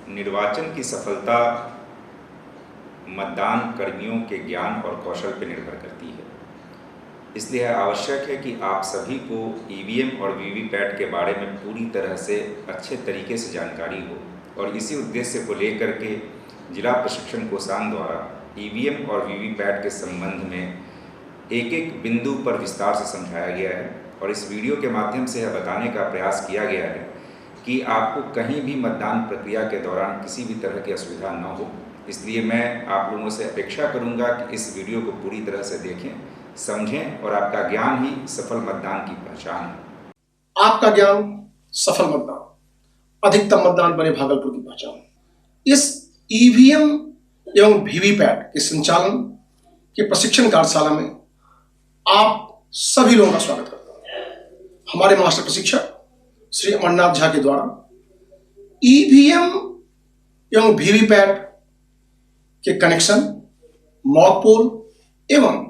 निर्वाचन की सफलता मतदान कर्मियों के ज्ञान और कौशल पर निर्भर करती है। इसलिए आवश्यक है कि आप सभी को ईवीएम और वीवीपैट के बारे में पूरी तरह से अच्छे तरीके से जानकारी हो और इसी उद्देश्य को लेकर के जिला प्रशिक्षण कोषांग द्वारा ईवीएम और वीवीपैट के संबंध में एक एक बिंदु पर विस्तार से समझाया गया है और इस वीडियो के माध्यम से यह बताने का प्रयास किया गया है कि आपको कहीं भी मतदान प्रक्रिया के दौरान किसी भी तरह की असुविधा न हो। इसलिए मैं आप लोगों से अपेक्षा करूंगा कि इस वीडियो को पूरी तरह से देखें, समझें और आपका ज्ञान ही सफल मतदान की पहचान है। आपका ज्ञान सफल मतदान, अधिकतम मतदान बने भागलपुर की पहचान। इस ईवीएम एवं वीवीपैट के संचालन के प्रशिक्षण कार्यशाला में आप सभी लोगों का स्वागत करता हूं। हमारे मास्टर प्रशिक्षक श्री अमरनाथ झा के द्वारा ईवीएम एवं वीवीपैट के कनेक्शन, मॉक पोल एवं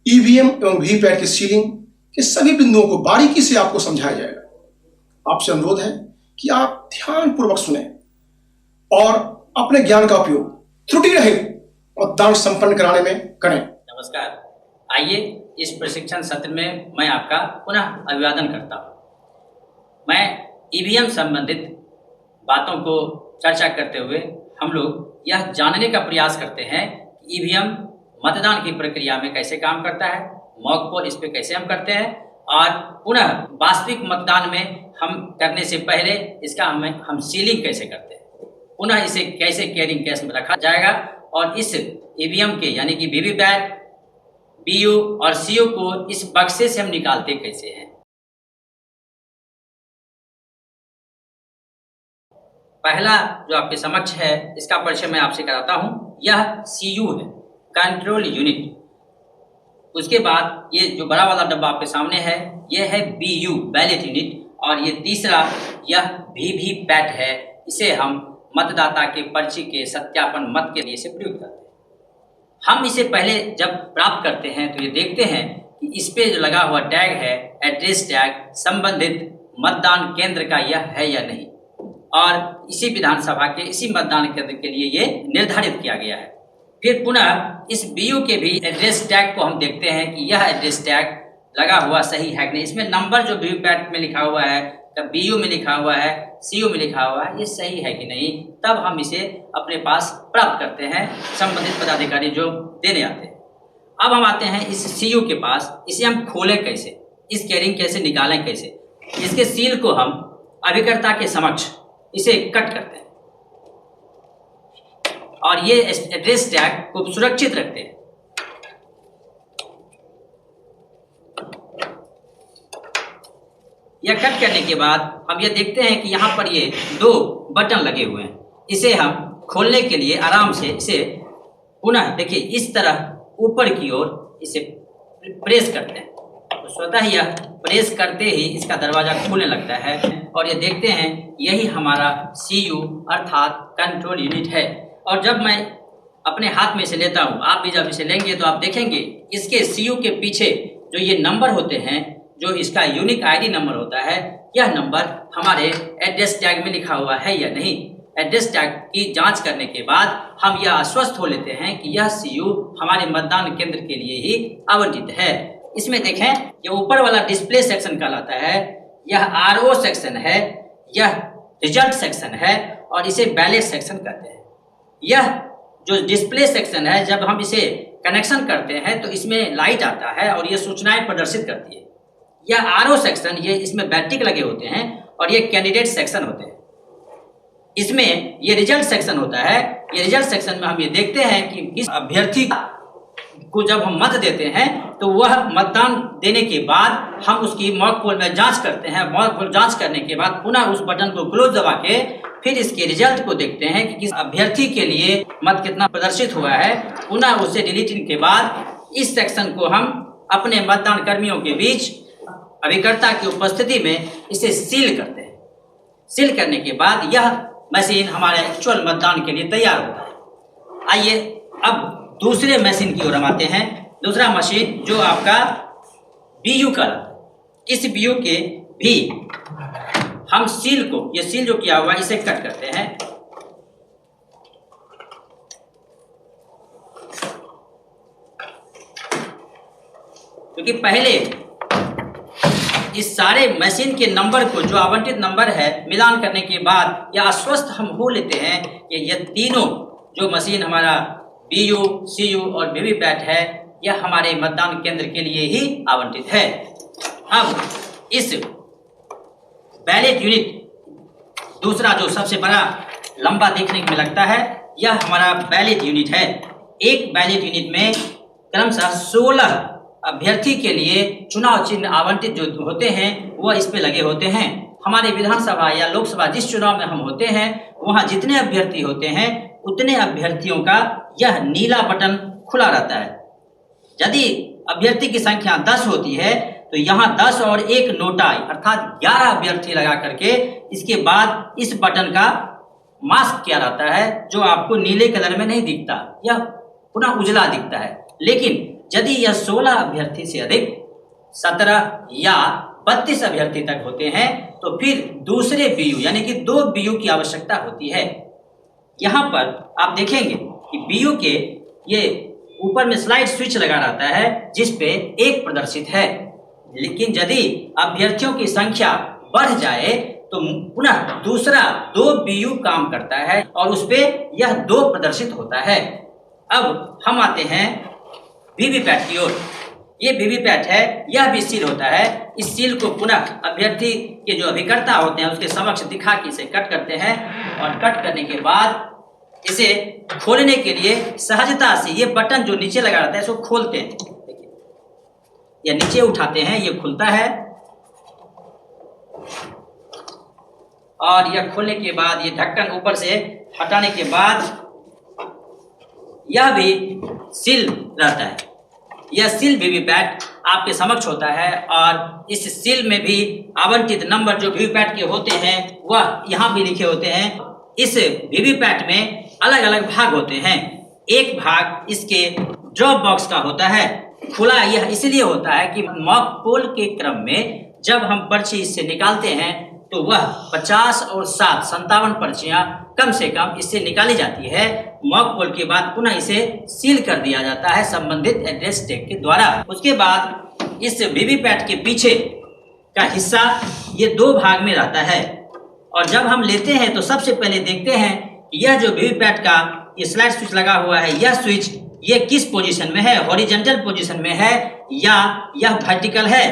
ईवीएम एवं वीवीपैट की सीलिंग के सभी बिंदुओं को बारीकी से आपको समझाया जाएगा। आपसे अनुरोध है कि आप ध्यानपूर्वक सुने और अपने ज्ञान का उपयोग त्रुटि रहित मतदान संपन्न कराने में करें। नमस्कार, आइए इस प्रशिक्षण सत्र में मैं आपका पुनः अभिवादन करता हूं। मैं ईवीएम संबंधित बातों को चर्चा करते हुए हम लोग यह जानने का प्रयास करते हैं कि ईवीएम मतदान की प्रक्रिया में कैसे काम करता है, मॉक पोल इस पे कैसे हम करते हैं और पुनः वास्तविक मतदान में हम करने से पहले इसका हम सीलिंग कैसे करते हैं, पुनः इसे कैसे कैरिंग केस में रखा जाएगा और इस ईवीएम के यानी कि वीवीपैट, बीयू और सीयू को इस बक्से से हम निकालते कैसे हैं। पहला जो आपके समक्ष है इसका परिचय मैं आपसे कराता हूं। यह सीयू है, कंट्रोल यूनिट। उसके बाद ये जो बड़ा वाला डब्बा आपके सामने है यह है बीयू, बैलेट यूनिट। और ये तीसरा यह वीवीपैट है। इसे हम मतदाता के पर्ची के सत्यापन मत के लिए से प्रयोग करते हैं। हम इसे पहले जब प्राप्त करते हैं तो ये देखते हैं कि इस पे जो लगा हुआ टैग है, एड्रेस टैग, संबंधित मतदान केंद्र का यह है या नहीं, और इसी विधानसभा के इसी मतदान केंद्र के लिए ये निर्धारित किया गया है। फिर पुनः इस बीयू के भी एड्रेस टैग को हम देखते हैं कि यह एड्रेस टैग लगा हुआ सही है कि नहीं। इसमें नंबर जो वीवीपैट में लिखा हुआ है, बीयू में लिखा हुआ है, सीयू में लिखा हुआ है, ये सही है कि नहीं। तब हम इसे अपने पास प्राप्त करते हैं संबंधित पदाधिकारी जो देने आते हैं। अब हम आते हैं इस सीयू के पास। इसे हम खोलें कैसे, इस कैरिंग कैसे निकालें कैसे। इसके सील को हम अभिकर्ता के समक्ष इसे कट करते हैं और ये एड्रेस टैग को सुरक्षित रखते हैं। यह कट करने के बाद हम ये देखते हैं कि यहाँ पर ये दो बटन लगे हुए हैं। इसे हम खोलने के लिए आराम से इसे पुनः देखिए इस तरह ऊपर की ओर इसे प्रेस करते हैं तो स्वतः ही यह प्रेस करते ही इसका दरवाजा खुलने लगता है और ये देखते हैं यही हमारा सीयू अर्थात कंट्रोल यूनिट है। और जब मैं अपने हाथ में इसे लेता हूँ, आप भी जब इसे लेंगे तो आप देखेंगे इसके सीयू के पीछे जो ये नंबर होते हैं, जो इसका यूनिक आईडी नंबर होता है, यह नंबर हमारे एड्रेस टैग में लिखा हुआ है या नहीं। एड्रेस टैग की जांच करने के बाद हम यह आश्वस्त हो लेते हैं कि यह सीयू हमारे मतदान केंद्र के लिए ही आवंटित है। इसमें देखें ये ऊपर वाला डिस्प्ले सेक्शन कहलाता है, यह आरओ सेक्शन है, यह रिजल्ट सेक्शन है और इसे बैलेट सेक्शन कहते हैं। यह जो डिस्प्ले सेक्शन है, जब हम इसे कनेक्शन करते हैं तो इसमें लाइट आता है और ये सूचनाएं प्रदर्शित करती है। यह आरओ सेक्शन, ये इसमें बैटरी लगे होते हैं और ये कैंडिडेट सेक्शन होते हैं। इसमें ये रिजल्ट सेक्शन होता है। ये रिजल्ट सेक्शन में हम ये देखते हैं कि किस अभ्यर्थी को जब हम मत देते हैं तो वह मतदान देने के बाद हम उसकी मॉक पोल में जांच करते हैं। मॉक पोल जांच करने के बाद पुनः उस बटन को क्लोज दबा के फिर इसके रिजल्ट को देखते हैं कि किस अभ्यर्थी के लिए मत कितना प्रदर्शित हुआ है। पुनः उसे डिलीटिंग के बाद इस सेक्शन को हम अपने मतदान कर्मियों के बीच अभिकर्ता की उपस्थिति में इसे सील करते हैं। सील करने के बाद यह मशीन हमारे एक्चुअल मतदान के लिए तैयार होता है। आइए अब दूसरे मशीन की ओर हम आते हैं। दूसरा मशीन जो आपका बीयू का, इस बीयू के भी हम सील को, ये सील जो किया हुआ है इसे कट करते हैं। क्योंकि पहले इस सारे मशीन के नंबर को, जो आवंटित नंबर है, मिलान करने के बाद यह आश्वस्त हम हो लेते हैं कि ये तीनों जो मशीन हमारा BU, CU और वीवीपैट है, यह हमारे मतदान केंद्र के लिए ही आवंटित है। अब इस बैलेट यूनिट, दूसरा जो सबसे बड़ा लंबा देखने में लगता है, यह हमारा बैलेट यूनिट है। एक बैलेट यूनिट में क्रमशः 16 अभ्यर्थी के लिए चुनाव चिन्ह आवंटित जो होते हैं वह इस पे लगे होते हैं। हमारे विधानसभा या लोकसभा जिस चुनाव में हम होते हैं, वहाँ जितने अभ्यर्थी होते हैं उतने अभ्यर्थियों का यह नीला बटन खुला रहता है। यदि अभ्यर्थी की संख्या 10 होती है तो यहाँ 10 और 1 नोटा अर्थात 11 अभ्यर्थी लगा करके इसके बाद इस बटन का मास्क किया रहता है, जो आपको नीले कलर में नहीं दिखता, यह पुनः उजला दिखता है। लेकिन यदि यह 16 अभ्यर्थी से अधिक 17 या 32 अभ्यर्थी तक होते हैं तो फिर दूसरे BU यानी कि 2 BU की आवश्यकता होती है। यहाँ पर आप देखेंगे कि BU के ये ऊपर में स्लाइड स्विच लगा रहता है जिस पे 1 प्रदर्शित है। लेकिन यदि अभ्यर्थियों की संख्या बढ़ जाए तो पुनः दूसरा 2 BU काम करता है और उस पे यह 2 प्रदर्शित होता है। अब हम आते हैं वीवीपैट की ओर। ये वीवीपैट है, यह भी सील होता है। इस सील को पुनः अभ्यर्थी के जो अभिकर्ता होते हैं उसके समक्ष दिखा के इसे कट करते हैं और कट करने के बाद इसे खोलने के लिए सहजता से ये बटन जो नीचे लगा रहता है इसको खोलते हैं। देखिए, या नीचे उठाते हैं, ये खुलता है और यह खोलने के बाद ये ढक्कन ऊपर से हटाने के बाद यह भी सील रहता है। यह सील वीवीपैट आपके समक्ष होता है और इस सील में भी आवंटित नंबर जो वीवीपैट के होते हैं वह यहाँ भी लिखे होते हैं। इस वीवीपैट में अलग अलग भाग होते हैं। एक भाग इसके ड्रॉप बॉक्स का होता है, खुला यह इसलिए होता है कि मॉक पोल के क्रम में जब हम पर्ची इससे निकालते हैं तो वह 50 और 7 57 पर्चियां कम से कम इससे निकाली जाती है। मॉक पोल के बाद पुनः इसे सील कर दिया जाता है संबंधित एड्रेस टैग के द्वारा। उसके बाद इस वीवीपैट के पीछे का हिस्सा ये 2 भाग में रहता है और जब हम लेते हैं तो सबसे पहले देखते हैं कि यह जो वीवीपैट का ये स्लाइड स्विच लगा हुआ है, यह स्विच ये किस पोजीशन में है, हॉरिजॉन्टल पोजीशन में है या यह वर्टिकल है।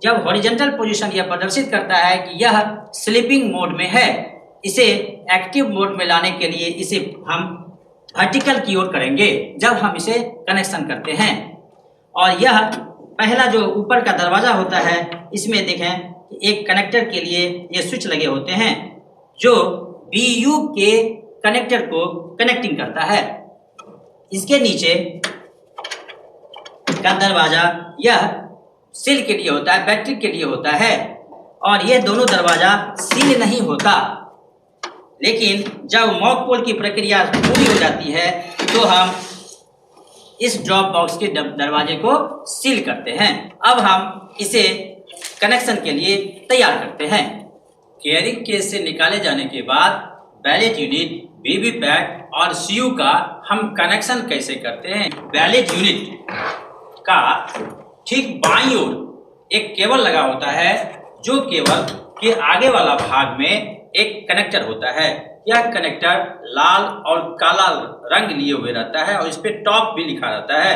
जब हॉरिजॉन्टल पोजीशन यह प्रदर्शित करता है कि यह स्लीपिंग मोड में है, इसे एक्टिव मोड में लाने के लिए इसे हम वर्टिकल की ओर करेंगे जब हम इसे कनेक्शन करते हैं। और यह पहला जो ऊपर का दरवाजा होता है इसमें देखें एक कनेक्टर के लिए ये स्विच लगे होते हैं जो BU के कनेक्टर को कनेक्टिंग करता है। इसके नीचे का दरवाजा यह सील के लिए होता है, बैटरी के लिए होता है और यह दोनों दरवाजा सील नहीं होता। लेकिन जब मॉक पोल की प्रक्रिया पूरी हो जाती है तो हम इस ड्रॉप बॉक्स के दरवाजे को सील करते हैं। अब हम इसे कनेक्शन के लिए तैयार करते हैं। कैरिंग केस से निकाले जाने के बाद बैलेट यूनिट, वीवीपैट और CU का हम कनेक्शन कैसे करते हैं। बैलेट यूनिट का ठीक बाईं ओर एक केबल लगा होता है जो केबल के आगे वाला भाग में एक कनेक्टर होता है। यह कनेक्टर लाल और काला रंग लिए हुए रहता है और इस पे टॉप भी लिखा रहता है।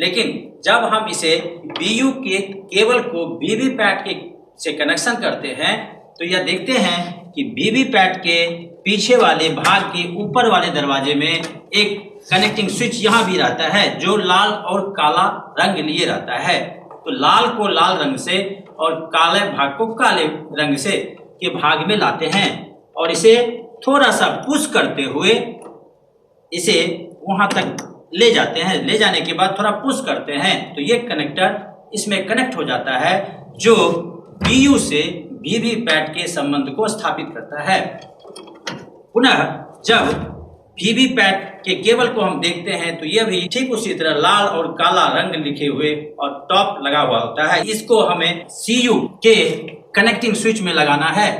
लेकिन जब हम इसे BU के केबल को वीवीपैट के से कनेक्शन करते हैं तो यह देखते हैं कि वीवीपैट के पीछे वाले भाग के ऊपर वाले दरवाजे में एक कनेक्टिंग स्विच यहाँ भी रहता है जो लाल और काला रंग लिए रहता है। तो लाल को लाल रंग से और काले भाग को काले रंग से के भाग में लाते हैं और इसे थोड़ा सा पुश करते हुए इसे वहाँ तक ले जाते हैं। ले जाने के बाद थोड़ा पुश करते हैं तो ये कनेक्टर इसमें कनेक्ट हो जाता है जो BU से वीवीपैट के संबंध को स्थापित करता है। पुनः जब वीवीपैट के केबल को हम देखते हैं तो यह भी ठीक उसी तरह लाल और काला रंग लिखे हुए और टॉप लगा हुआ होता है। इसको हमें CU के कनेक्टिंग स्विच में लगाना है।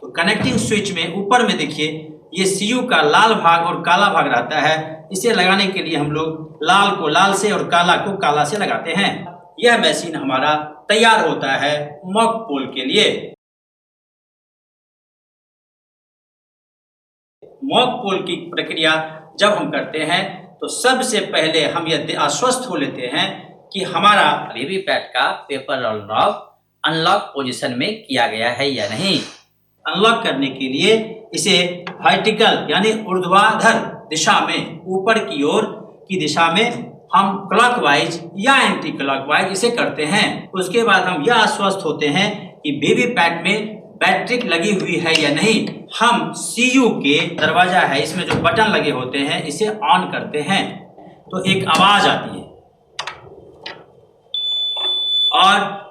तो कनेक्टिंग स्विच में ऊपर में देखिए ये सीयू का लाल भाग और काला भाग रहता है। इसे लगाने के लिए हम लोग लाल को लाल से और काला को काला से लगाते हैं। यह मशीन हमारा तैयार होता है मॉक पोल के लिए। मॉक पोल की प्रक्रिया जब हम करते हैं तो सबसे पहले हम यह आश्वस्त हो लेते हैं कि हमारा वीवीपैट का पेपर और नॉब अनलॉक पोजीशन में किया गया है या नहीं। अनलॉक करने के लिए इसे वर्टिकल यानी ऊर्ध्वाधर दिशा में, ऊपर की ओर की दिशा में हम क्लॉकवाइज या एंटी क्लॉकवाइज इसे करते हैं। उसके बाद हम यह आश्वस्त होते हैं कि वीवीपैट में बैटरी लगी हुई है या नहीं। हम सीयू के दरवाजा है, इसमें जो बटन लगे होते हैं इसे ऑन करते हैं तो एक आवाज आती है और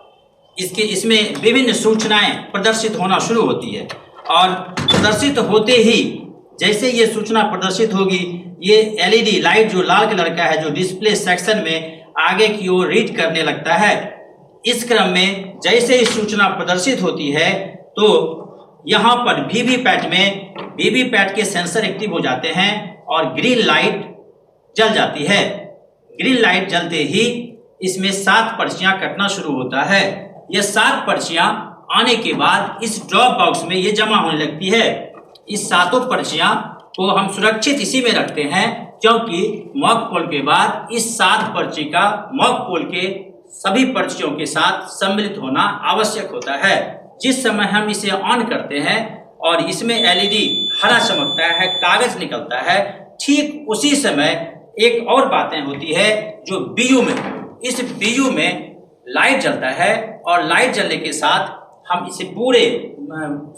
इसमें विभिन्न सूचनाएं प्रदर्शित होना शुरू होती है। और प्रदर्शित होते ही जैसे ये सूचना प्रदर्शित होगी, ये एलईडी लाइट जो लाल कलर का है जो डिस्प्ले सेक्शन में आगे की ओर रीड करने लगता है। इस क्रम में जैसे ही सूचना प्रदर्शित होती है तो यहाँ पर वीवीपैट के सेंसर एक्टिव हो जाते हैं और ग्रीन लाइट जल जाती है। ग्रीन लाइट जलते ही इसमें 7 पर्चियां कटना शुरू होता है। ये 7 पर्चियां आने के बाद इस ड्रॉप बॉक्स में ये जमा होने लगती है। इस 7 पर्चियां को हम सुरक्षित इसी में रखते हैं क्योंकि मॉक पोल के बाद इस 7 पर्ची का मॉक पोल के सभी पर्चियों के साथ सम्मिलित होना आवश्यक होता है। जिस समय हम इसे ऑन करते हैं और इसमें एलईडी हरा चमकता है, कागज निकलता है, ठीक उसी समय एक और बातें होती है जो बीयू में, इस बीयू में लाइट जलता है और लाइट जलने के साथ हम इसे पूरे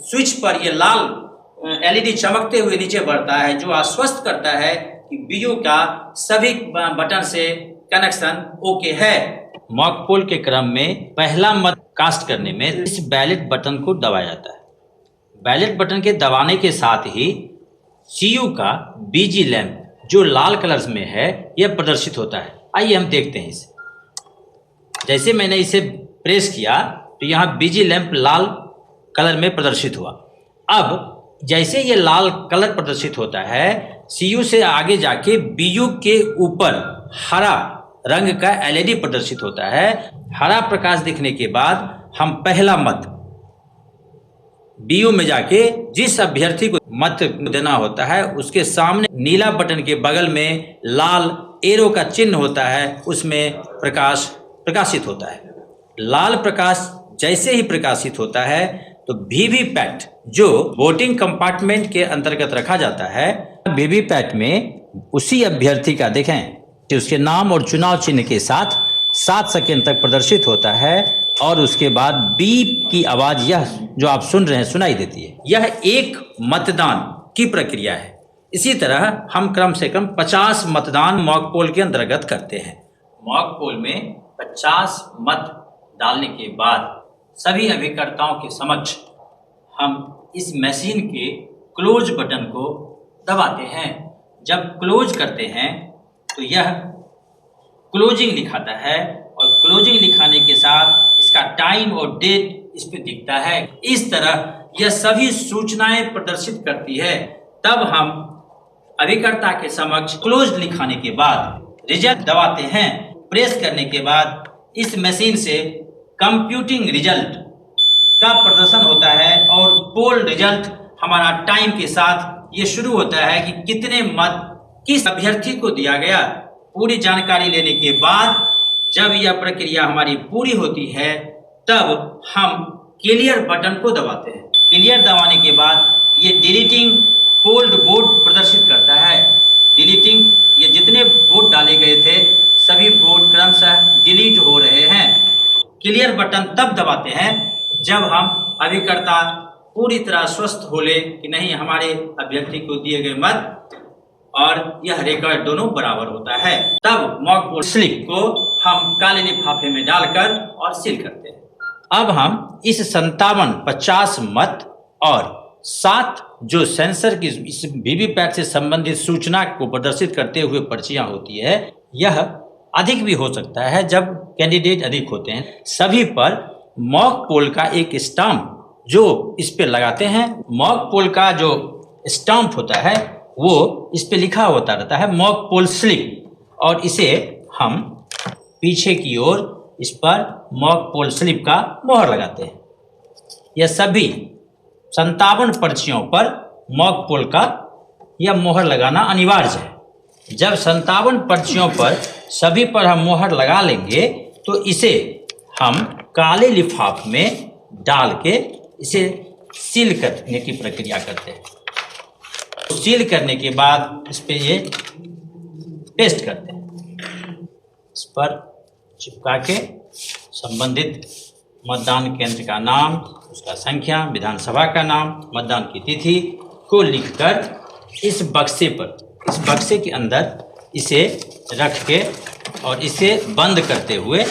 स्विच पर ये लाल एलईडी चमकते हुए नीचे बढ़ता है जो आश्वस्त करता है कि बीयू का सभी बटन से कनेक्शन ओके है। मॉक पोल के क्रम में पहला मत कास्ट करने में इस बैलेट बटन को दबाया जाता है। बैलेट बटन के दबाने के साथ ही सीयू का बीजी लैंप जो लाल कलर्स में है यह प्रदर्शित होता है। आइए हम देखते हैं इसे। जैसे मैंने इसे प्रेस किया तो यहाँ बीजी लैंप लाल कलर में प्रदर्शित हुआ। अब जैसे ये लाल कलर प्रदर्शित होता है, सीयू से आगे जाके बीयू के ऊपर हरा रंग का एलईडी प्रदर्शित होता है। हरा प्रकाश दिखने के बाद हम पहला मत बीयू में जाके जिस अभ्यर्थी को मत देना होता है उसके सामने नीला बटन के बगल में लाल एरो का चिन्ह होता है, उसमें प्रकाश प्रकाशित होता है। लाल प्रकाश जैसे ही प्रकाशित होता है तो वीवीपैट जो वोटिंग कंपार्टमेंट के अंतर्गत रखा जाता है, वीवीपैट में उसी अभ्यर्थी का देखें कि उसके नाम और चुनाव चिन्ह के साथ 7 सेकंड तक प्रदर्शित होता है और उसके बाद बीप की आवाज यह जो आप सुन रहे हैं सुनाई देती है। यह एक मतदान की प्रक्रिया है। इसी तरह हम क्रम से कम 50 मतदान मॉक पोल के अंतर्गत करते हैं। मॉक पोल में 50 मत डालने के बाद सभी अभिकर्ताओं के समक्ष हम इस मशीन के क्लोज बटन को दबाते हैं। जब क्लोज करते हैं तो यह क्लोजिंग लिखाता है और क्लोजिंग लिखाने के साथ इसका टाइम और डेट इस पे दिखता है। इस तरह यह सभी सूचनाएं प्रदर्शित करती है। तब हम अभिकर्ता के समक्ष क्लोज लिखाने के बाद रिजल्ट दबाते हैं। प्रेस करने के बाद इस मशीन से कंप्यूटिंग रिजल्ट का प्रदर्शन होता है और पोल रिजल्ट हमारा टाइम के साथ ये शुरू होता है कि कितने मत किस अभ्यर्थी को दिया गया। पूरी जानकारी लेने के बाद जब यह प्रक्रिया हमारी पूरी होती है तब हम क्लियर बटन को दबाते हैं। क्लियर दबाने के बाद ये डिलीटिंग पोल्ड वोट प्रदर्शित करता है। डिलीटिंग ये जितने वोट डाले गए थे सभी वोट क्रमशः डिलीट हो रहे हैं। क्लियर बटन तब दबाते हैं जब हम अभिकर्ता पूरी तरह स्वस्थ हो ले कि नहीं हमारे अभ्यर्थी को दिए गए मत और यह रिकॉर्ड दोनों बराबर होता है। तब मॉक पोल स्लिप को हम काले लिफाफे में डालकर और सील करते हैं। अब हम इस 50 मत और 7 जो सेंसर की इस वीवीपैट से संबंधित सूचना को प्रदर्शित करते हुए पर्चियां होती है, यह अधिक भी हो सकता है जब कैंडिडेट अधिक होते हैं। सभी पर मॉक पोल का एक स्टाम्प जो इस पे लगाते हैं, मॉक पोल का जो स्टाम्प होता है वो इस पे लिखा होता रहता है मॉक पोल स्लिप, और इसे हम पीछे की ओर इस पर मॉक पोल स्लिप का मोहर लगाते हैं। यह सभी 57 पर्चियों पर मॉक पोल का यह मोहर लगाना अनिवार्य है। जब 57 पर्चियों पर सभी पर हम मोहर लगा लेंगे तो इसे हम काले लिफाफ में डाल के इसे सील करने की प्रक्रिया करते हैं। सील करने के बाद इस पे ये पेस्ट करते हैं। इस पर चिपका के संबंधित मतदान केंद्र का नाम, उसका संख्या, विधानसभा का नाम, मतदान की तिथि को लिखकर इस बक्से के अंदर इसे रख के और इसे बंद करते हुए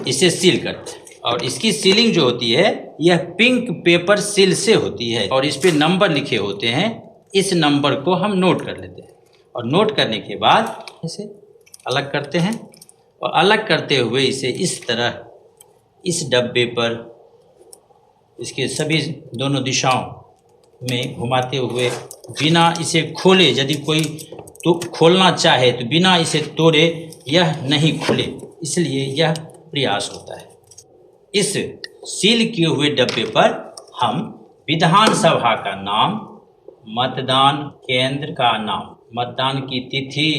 इसे सील करते हैं। और इसकी सीलिंग जो होती है यह पिंक पेपर सील से होती है और इस पे नंबर लिखे होते हैं। इस नंबर को हम नोट कर लेते हैं और नोट करने के बाद इसे अलग करते हैं और अलग करते हुए इसे इस तरह इस डब्बे पर इसके सभी दोनों दिशाओं में घुमाते हुए बिना इसे खोले, यदि कोई तो खोलना चाहे तो बिना इसे तोड़े यह नहीं खुले, इसलिए यह प्रयास होता है। इस सील किए हुए डब्बे पर हम विधानसभा का नाम, मतदान केंद्र का नाम, मतदान की तिथि,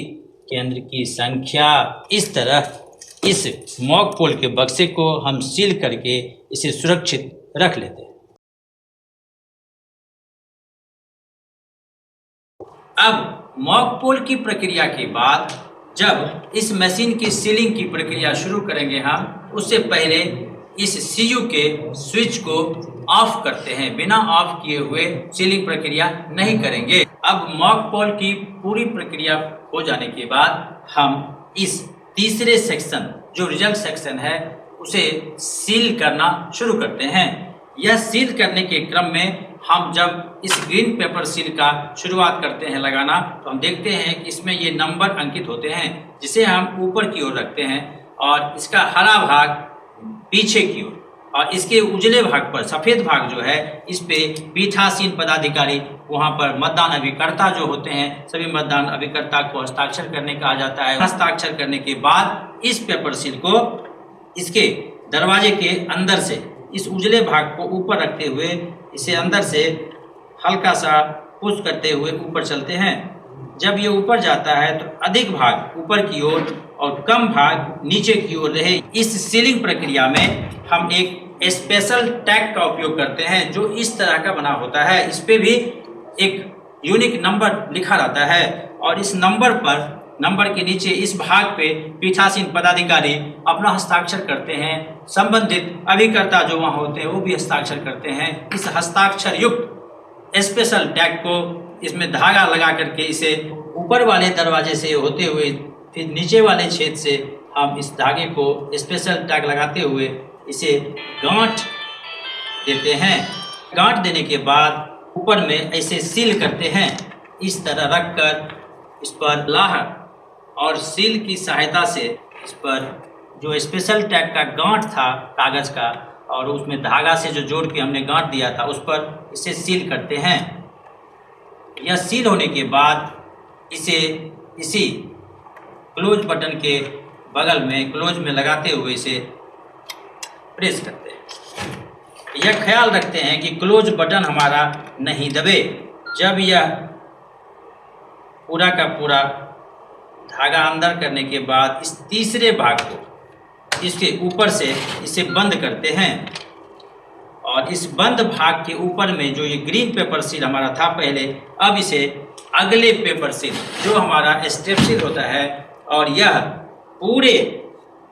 केंद्र की संख्या, इस तरह इस मॉक पोल के बक्से को हम सील करके इसे सुरक्षित रख लेते हैं। अब मॉक पोल की प्रक्रिया के बाद जब इस मशीन की सीलिंग की प्रक्रिया शुरू करेंगे हम, उससे पहले इस सीयू के स्विच को ऑफ करते हैं। बिना ऑफ किए हुए सीलिंग प्रक्रिया नहीं करेंगे। अब मॉक पोल की पूरी प्रक्रिया हो जाने के बाद हम इस तीसरे सेक्शन जो रिजल्ट सेक्शन है उसे सील करना शुरू करते हैं। यह सील करने के क्रम में हम जब इस ग्रीन पेपर सील का शुरुआत करते हैं लगाना, तो हम देखते हैं कि इसमें ये नंबर अंकित होते हैं जिसे हम ऊपर की ओर रखते हैं और इसका हरा भाग पीछे की ओर और इसके उजले भाग पर सफ़ेद भाग जो है इस पे पीठासीन पदाधिकारी, वहाँ पर मतदान अभिकर्ता जो होते हैं, सभी मतदान अभिकर्ता को हस्ताक्षर करने कहा जाता है। हस्ताक्षर करने के बाद इस पेपर सील को इसके दरवाजे के अंदर से इस उजले भाग को ऊपर रखते हुए इसे अंदर से हल्का सा पुश करते हुए ऊपर चलते हैं। जब ये ऊपर जाता है तो अधिक भाग ऊपर की ओर और कम भाग नीचे की ओर रहे। इस सीलिंग प्रक्रिया में हम एक स्पेशल टैग का उपयोग करते हैं जो इस तरह का बना होता है। इस पे भी एक यूनिक नंबर लिखा रहता है और इस नंबर के नीचे इस भाग पे पीठासीन पदाधिकारी अपना हस्ताक्षर करते हैं। संबंधित अभिकर्ता जो वहाँ होते हैं वो भी हस्ताक्षर करते हैं। इस हस्ताक्षर युक्त स्पेशल टैग को इसमें धागा लगा करके इसे ऊपर वाले दरवाजे से होते हुए फिर नीचे वाले छेद से हम इस धागे को स्पेशल टैग लगाते हुए इसे गांठ देते हैं। गांठ देने के बाद ऊपर में ऐसे सील करते हैं। इस तरह रखकर इस पर लाह और सील की सहायता से इस पर जो स्पेशल टैग का गांठ था कागज़ का और उसमें धागा से जो जोड़ के हमने गांठ दिया था उस पर इसे सील करते हैं। यह सील होने के बाद इसे इसी क्लोज बटन के बगल में क्लोज में लगाते हुए इसे प्रेस करते हैं। यह ख्याल रखते हैं कि क्लोज बटन हमारा नहीं दबे। जब यह पूरा का पूरा धागा अंदर करने के बाद इस तीसरे भाग को इसके ऊपर से इसे बंद करते हैं और इस बंद भाग के ऊपर में जो ये ग्रीन पेपर सील हमारा था पहले, अब इसे अगले पेपर सील जो हमारा स्टेप सील होता है और यह पूरे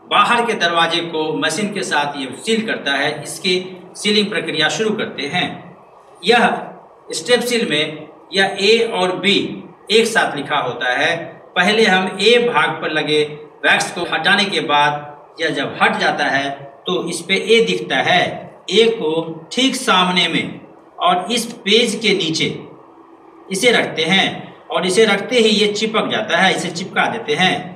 बाहर के दरवाजे को मशीन के साथ ये सील करता है। इसकी सीलिंग प्रक्रिया शुरू करते हैं। यह स्टेप सील में यह ए और बी एक साथ लिखा होता है। पहले हम ए भाग पर लगे वैक्स को हटाने के बाद यह जब हट जाता है तो इस पे ए दिखता है। ए को ठीक सामने में और इस पेज के नीचे इसे रखते हैं और इसे रखते ही ये चिपक जाता है। इसे चिपका देते हैं।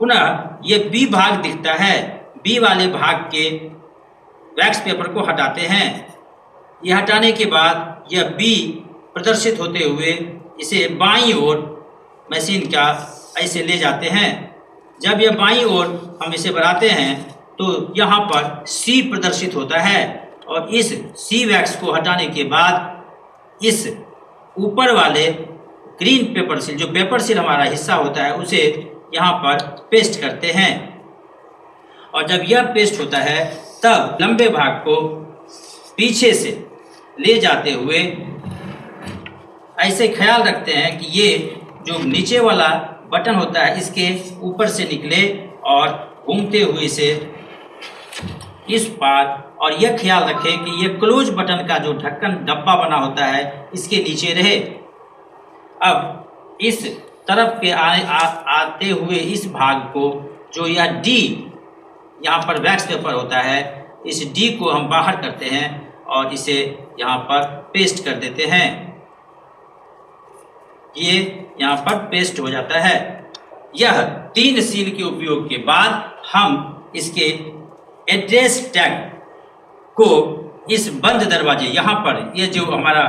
पुनः ये बी भाग दिखता है। बी वाले भाग के वैक्स पेपर को हटाते हैं। यह हटाने के बाद यह बी प्रदर्शित होते हुए इसे बाईं ओर मशीन का ऐसे ले जाते हैं। जब यह बाईं ओर हम इसे बढ़ाते हैं तो यहाँ पर सी प्रदर्शित होता है और इस सी वैक्स को हटाने के बाद इस ऊपर वाले ग्रीन पेपर सील, जो पेपर सील हमारा हिस्सा होता है, उसे यहाँ पर पेस्ट करते हैं। और जब यह पेस्ट होता है तब लंबे भाग को पीछे से ले जाते हुए ऐसे ख्याल रखते हैं कि ये जो नीचे वाला बटन होता है इसके ऊपर से निकले और घूमते हुए इसे इस पार, और यह ख्याल रखें कि यह क्लोज बटन का जो ढक्कन डब्बा बना होता है इसके नीचे रहे। अब इस तरफ के आते हुए इस भाग को, जो यह डी यहाँ पर वैक्स पेपर होता है, इस डी को हम बाहर करते हैं और इसे यहाँ पर पेस्ट कर देते हैं। ये यहाँ पर पेस्ट हो जाता है। यह 3 सील के उपयोग के बाद हम इसके एड्रेस टैग को इस बंद दरवाजे, यहाँ पर यह जो हमारा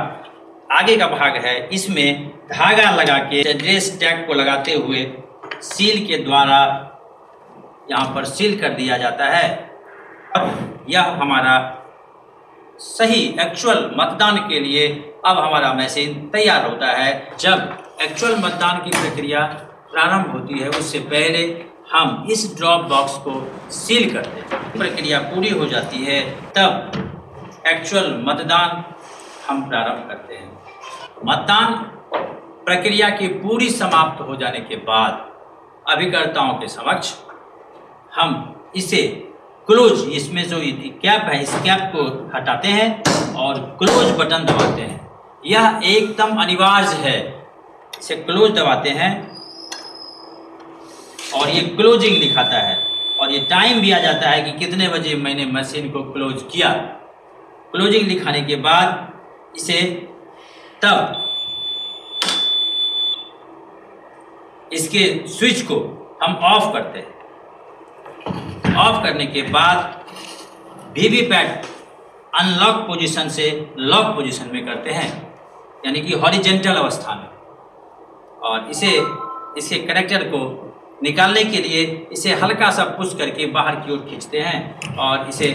आगे का भाग है, इसमें धागा लगा के एड्रेस टैग को लगाते हुए सील के द्वारा यहाँ पर सील कर दिया जाता है। अब यह हमारा सही एक्चुअल मतदान के लिए अब हमारा मशीन तैयार होता है। जब एक्चुअल मतदान की प्रक्रिया प्रारंभ होती है उससे पहले हम इस ड्रॉप बॉक्स को सील करते हैं। प्रक्रिया पूरी हो जाती है तब एक्चुअल मतदान हम प्रारंभ करते हैं। मतदान प्रक्रिया की पूरी समाप्त हो जाने के बाद अभिकर्ताओं के समक्ष हम इसे क्लोज, इसमें जो कैप है इस कैप को हटाते हैं और क्लोज बटन दबाते हैं। यह एकदम अनिवार्य है। इसे क्लोज दबाते हैं और ये क्लोजिंग दिखाता है और ये टाइम भी आ जाता है कि कितने बजे मैंने मशीन को क्लोज किया। क्लोजिंग दिखाने के बाद इसे तब इसके स्विच को हम ऑफ करते हैं। ऑफ करने के बाद वीवीपैट अनलॉक पोजीशन से लॉक पोजीशन में करते हैं, यानी कि हॉरिजेंटल अवस्था में। और इसके कनेक्टर को निकालने के लिए इसे हल्का सा पुश करके बाहर की ओर खींचते हैं और इसे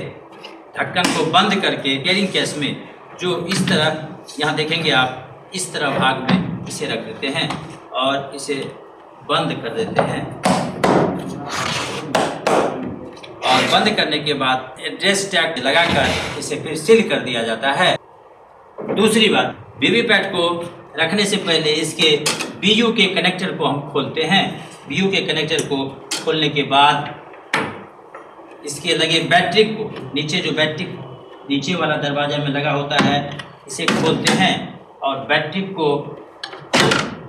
ढक्कन को बंद करके कैरिंग केस में, जो इस तरह यहाँ देखेंगे आप, इस तरह भाग में इसे रख देते हैं और इसे बंद कर देते हैं। और बंद करने के बाद एड्रेस टैग लगाकर इसे फिर सील कर दिया जाता है। दूसरी बात, वीवीपैट को रखने से पहले इसके बीयू के कनेक्टर को हम खोलते हैं। बीयू के कनेक्टर को खोलने के बाद इसके लगे बैटरी को, नीचे जो बैटरी नीचे वाला दरवाजा में लगा होता है, इसे खोलते हैं और बैटरी को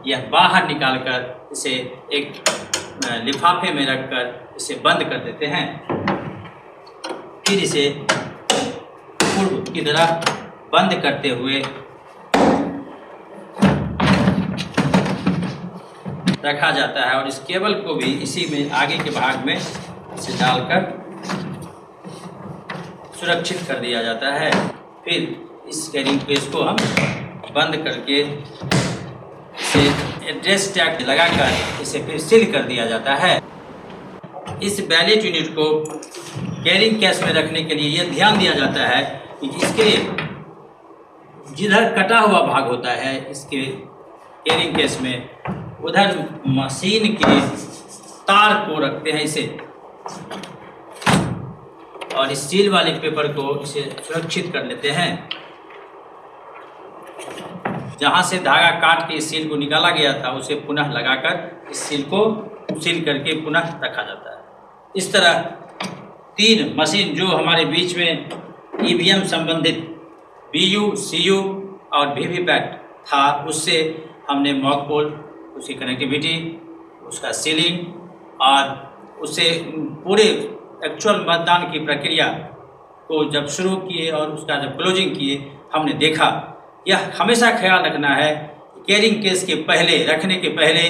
यह बाहर निकालकर इसे एक लिफाफे में रखकर इसे बंद कर देते हैं। फिर इसे पूर्व की तरह बंद करते हुए रखा जाता है और इस केबल को भी इसी में आगे के भाग में इसे डालकर सुरक्षित कर दिया जाता है। फिर इस कैरिंग केस को हम बंद करके इसे एड्रेस टैग लगाकर इसे फिर सील कर दिया जाता है। इस बैलेट यूनिट को कैरिंग केस में रखने के लिए यह ध्यान दिया जाता है कि इसके जिधर कटा हुआ भाग होता है इसके कैरिंग केस में, उधर मशीन के तार को रखते हैं इसे, और इस सील वाले पेपर को इसे सुरक्षित कर लेते हैं। जहाँ से धागा काट के इस सील को निकाला गया था उसे पुनः लगाकर इस सील को सील करके पुनः रखा जाता है। इस तरह 3 मशीन जो हमारे बीच में ईवीएम संबंधित बीयू, सीयू और वीवीपैट था, उससे हमने मॉकपोल, उसकी कनेक्टिविटी, उसका सीलिंग और उससे पूरे एक्चुअल मतदान की प्रक्रिया को जब शुरू किए और उसका जब क्लोजिंग किए, हमने देखा। यह हमेशा ख्याल रखना है कैरिंग केस के पहले, रखने के पहले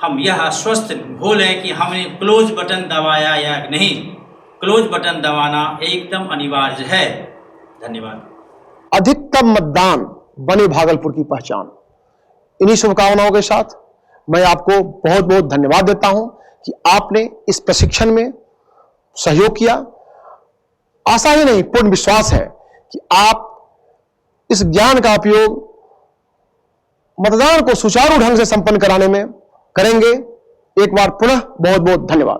हम यह आश्वस्त हो लें कि हमने क्लोज बटन दबाया या नहीं। क्लोज बटन दबाना एकदम अनिवार्य है। धन्यवाद। अधिकतम मतदान बने भागलपुर की पहचान। इन्हीं शुभकामनाओं के साथ मैं आपको बहुत बहुत धन्यवाद देता हूं कि आपने इस प्रशिक्षण में सहयोग किया। आशा ही नहीं, पूर्ण विश्वास है कि आप इस ज्ञान का उपयोग मतदान को सुचारू ढंग से संपन्न कराने में करेंगे। एक बार पुनः बहुत बहुत धन्यवाद।